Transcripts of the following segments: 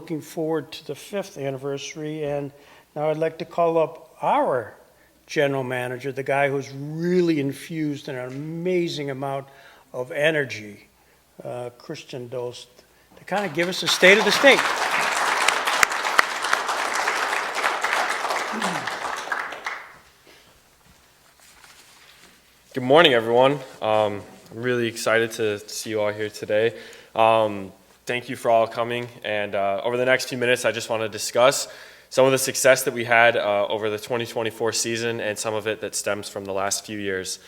looking forward to the 5th anniversary. And now I'd like to call up our general manager, the guy who's really infused an amazing amount of energy, Christian Dolce, to kind of give us a state of the state. Good morning, everyone. I'm really excited to see you all here today. Thank you for all coming. And over the next few minutes, I just want to discuss some of the success that we had over the 2024 season and some of it that stems from the last few years.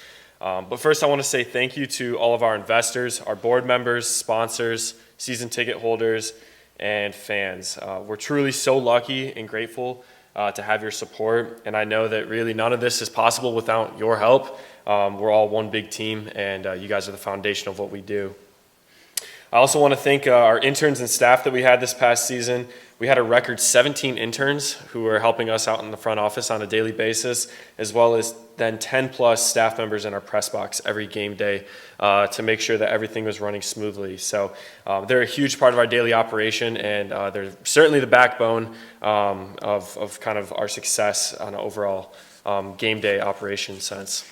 But first, I want to say thank you to all of our investors, our board members, sponsors, season ticket holders, and fans. We're truly so lucky and grateful to have your support. And I know that really none of this is possible without your help. We're all one big team, and you guys are the foundation of what we do. I also want to thank our interns and staff that we had this past season. We had a record 17 interns who were helping us out in the front office on a daily basis, as well as then 10 plus staff members in our press box every game day to make sure that everything was running smoothly. So they're a huge part of our daily operation, and they're certainly the backbone of kind of our success on an overall game day operation sense.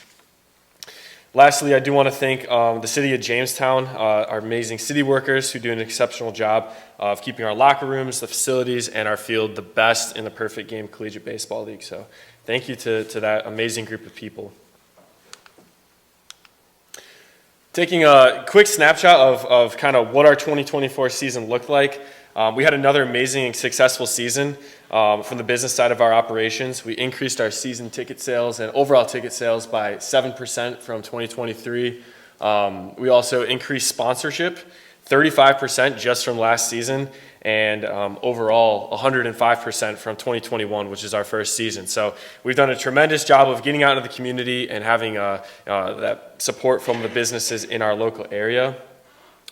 Lastly, I do want to thank the city of Jamestown, our amazing city workers who do an exceptional job of keeping our locker rooms, the facilities, and our field the best in the Perfect Game Collegiate Baseball League. So thank you to that amazing group of people. Taking a quick snapshot of kind of what our 2024 season looked like. We had another amazing and successful season from the business side of our operations. We increased our season ticket sales and overall ticket sales by 7% from 2023. We also increased sponsorship 35% just from last season, and overall 105% from 2021, which is our first season. So we've done a tremendous job of getting out into the community and having that support from the businesses in our local area.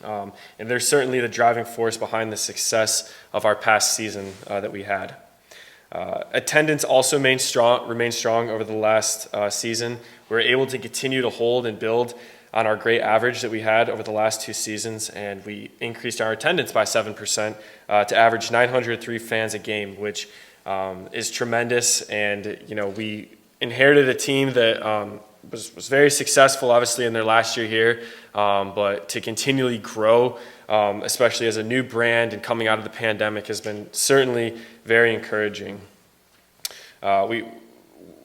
And they're certainly the driving force behind the success of our past season that we had. Attendance also remained strong over the last season. We were able to continue to hold and build on our great average that we had over the last two seasons, and we increased our attendance by 7% to average 903 fans a game, which is tremendous. And we inherited a team that was very successful, obviously, in their last year here, but to continually grow, especially as a new brand and coming out of the pandemic, has been certainly very encouraging.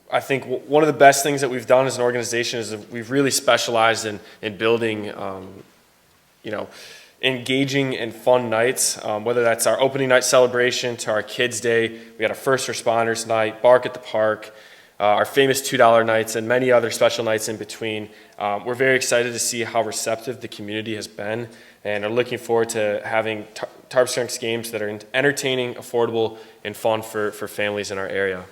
I think one of the best things that we've done as an organization is that we've really specialized in building, engaging and fun nights, whether that's our opening night celebration to our Kids Day. We had a First Responders Night, Bark at the Park, our famous $2 nights, and many other special nights in between. We're very excited to see how receptive the community has been, and are looking forward to having Tarp Skunks games that are entertaining, affordable, and fun for families in our area.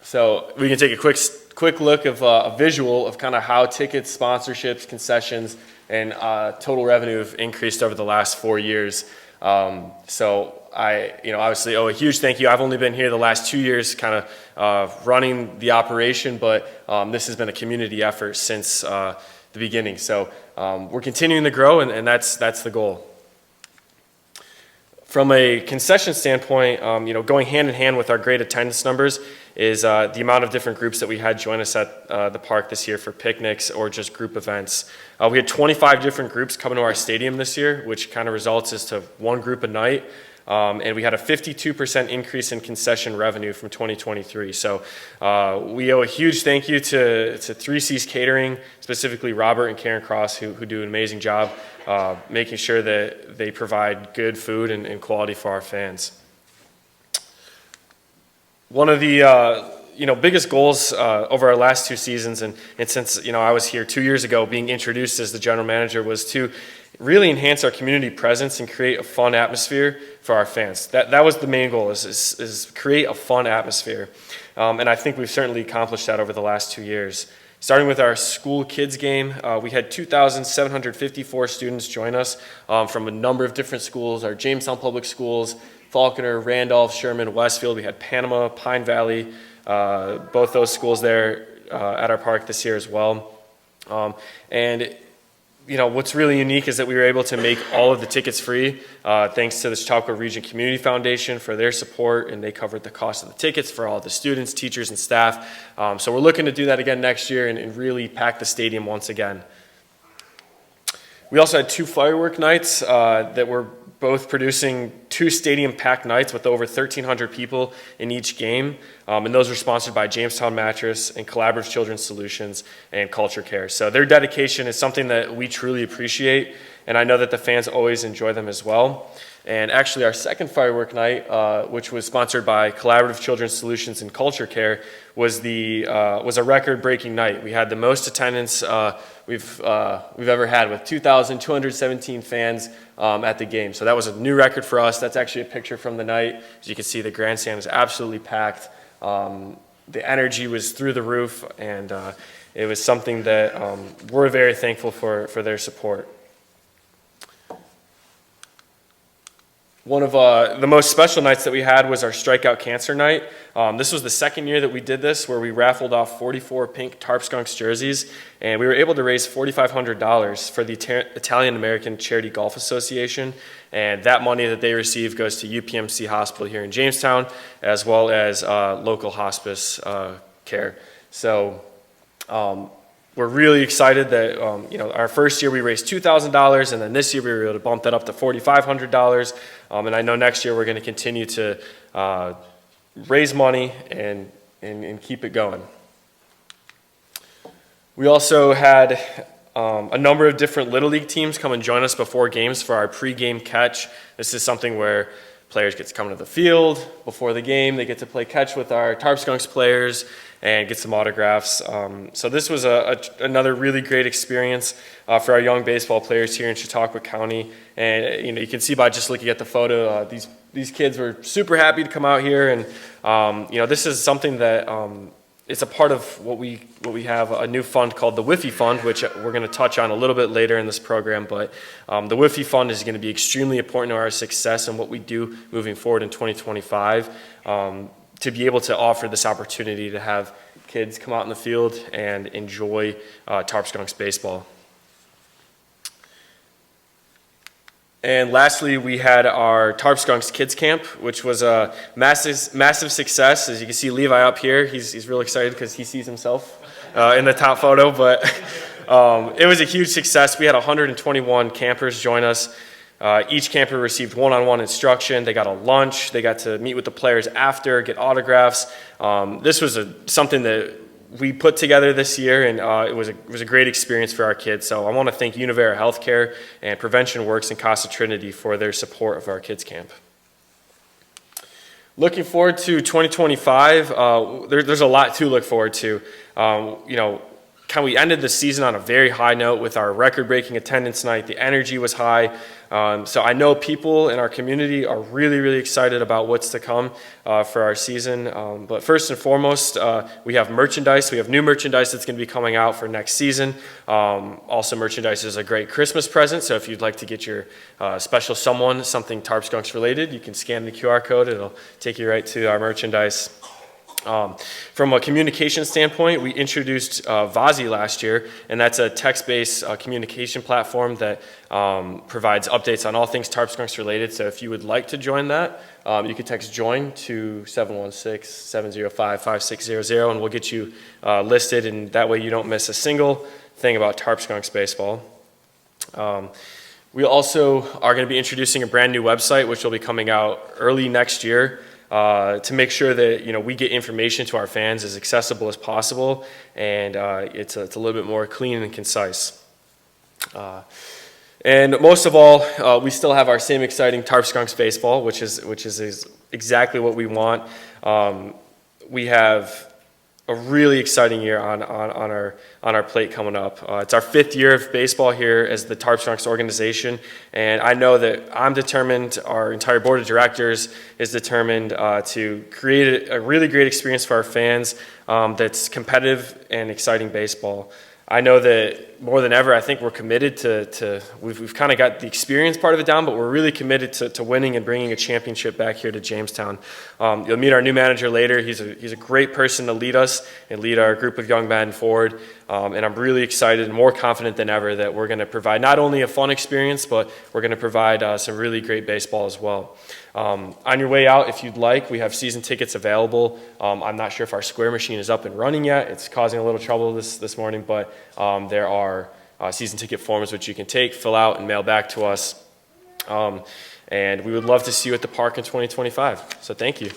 So we can take a quick look of a visual of kind of how tickets, sponsorships, concessions, and total revenue have increased over the last 4 years. So I, obviously owe a huge thank you. I've only been here the last 2 years kind of running the operation, but this has been a community effort since the beginning. So we're continuing to grow, and that's the goal. From a concession standpoint, going hand in hand with our great attendance numbers is the amount of different groups that we had join us at the park this year for picnics or just group events. We had 25 different groups coming to our stadium this year, which kind of results as to one group a night. And we had a 52% increase in concession revenue from 2023. So we owe a huge thank you to 3C's Catering, specifically Robert and Karen Cross, who do an amazing job making sure that they provide good food and quality for our fans. One of the biggest goals over our last two seasons, and since I was here 2 years ago being introduced as the general manager, was to really enhance our community presence and create a fun atmosphere for our fans. That was the main goal, is create a fun atmosphere. And I think we've certainly accomplished that over the last 2 years. Starting with our school kids game, we had 2,754 students join us from a number of different schools, our Jamestown Public Schools, Faulkner, Randolph, Sherman, Westfield. We had Panama, Pine Valley, both those schools there at our park this year as well. And what's really unique is that we were able to make all of the tickets free, thanks to the Chautauqua Region Community Foundation for their support, and they covered the cost of the tickets for all the students, teachers, and staff. So we're looking to do that again next year and really pack the stadium once again. We also had 2 firework nights that were both producing 2 stadium-packed nights with over 1,300 people in each game, and those were sponsored by Jamestown Mattress and Collaborative Children's Solutions and Culture Care. So their dedication is something that we truly appreciate, and I know that the fans always enjoy them as well. And actually, our second firework night, which was sponsored by Collaborative Children's Solutions and Culture Care, was a record-breaking night. We had the most attendance we've ever had, with 2,217 fans at the game. So that was a new record for us. That's actually a picture from the night. As you can see, the grandstand was absolutely packed. The energy was through the roof, and it was something that we're very thankful for their support. One of the most special nights that we had was our Strikeout Cancer Night. This was the second year that we did this, where we raffled off 44 pink Tarp Skunks jerseys, and we were able to raise $4,500 for the Italian-American Charity Golf Association, and that money that they receive goes to UPMC Hospital here in Jamestown, as well as local hospice care. So we're really excited that, our first year we raised $2,000, and then this year we were able to bump that up to $4,500. And I know next year we're going to continue to raise money and keep it going. We also had a number of different Little League teams come and join us before games for our pregame catch. This is something where players get to come to the field before the game. They get to play catch with our Tarp Skunks players and get some autographs. So this was another really great experience for our young baseball players here in Chautauqua County. And you can see by just looking at the photo, these kids were super happy to come out here. And this is something that it's a part of what we have, a new fund called the Whiffy Fund, which we're going to touch on a little bit later in this program. But the Whiffy Fund is going to be extremely important to our success and what we do moving forward in 2025. To be able to offer this opportunity to have kids come out in the field and enjoy Tarp Skunks baseball. And lastly, we had our Tarp Skunks Kids Camp, which was a massive success. As you can see Levi up here, he's real excited because he sees himself in the top photo. But it was a huge success. We had 121 campers join us. Each camper received one-on-one instruction. They got a lunch. They got to meet with the players after, get autographs. This was something that we put together this year, and it was a great experience for our kids. So I want to thank Univera Healthcare and Prevention Works and Casa Trinity for their support of our kids camp. Looking forward to 2025, there's a lot to look forward to. We ended the season on a very high note with our record-breaking attendance night. The energy was high. So I know people in our community are really, really excited about what's to come for our season. But first and foremost, we have merchandise. We have new merchandise that's going to be coming out for next season. Also, merchandise is a great Christmas present. So if you'd like to get your special someone something Tarp Skunks related, you can scan the QR code. It'll take you right to our merchandise. From a communication standpoint, we introduced Vazi last year, and that's a text-based communication platform that provides updates on all things Tarp Skunks related. So if you would like to join that, you can text JOIN to 716-705-5600, and we'll get you listed, and that way you don't miss a single thing about Tarp Skunks baseball. We also are going to be introducing a brand new website, which will be coming out early next year. To make sure that we get information to our fans as accessible as possible, and it's a little bit more clean and concise. And most of all, we still have our same exciting Tarp Skunks baseball, which is exactly what we want. We have a really exciting year on our plate coming up. It's our 5th year of baseball here as the Tarp Skunks organization, and I know that I'm determined, our entire board of directors is determined to create a really great experience for our fans that's competitive and exciting baseball. I know that more than ever, I think we're committed we've kind of got the experience part of it down, but we're really committed to winning and bringing a championship back here to Jamestown. You'll meet our new manager later. He's a great person to lead us and lead our group of young men forward. And I'm really excited and more confident than ever that we're going to provide not only a fun experience, but we're going to provide some really great baseball as well. On your way out, if you'd like, we have season tickets available. I'm not sure if our square machine is up and running yet. It's causing a little trouble this morning, but there are season ticket forms which you can take, fill out, and mail back to us. And we would love to see you at the park in 2025. So thank you.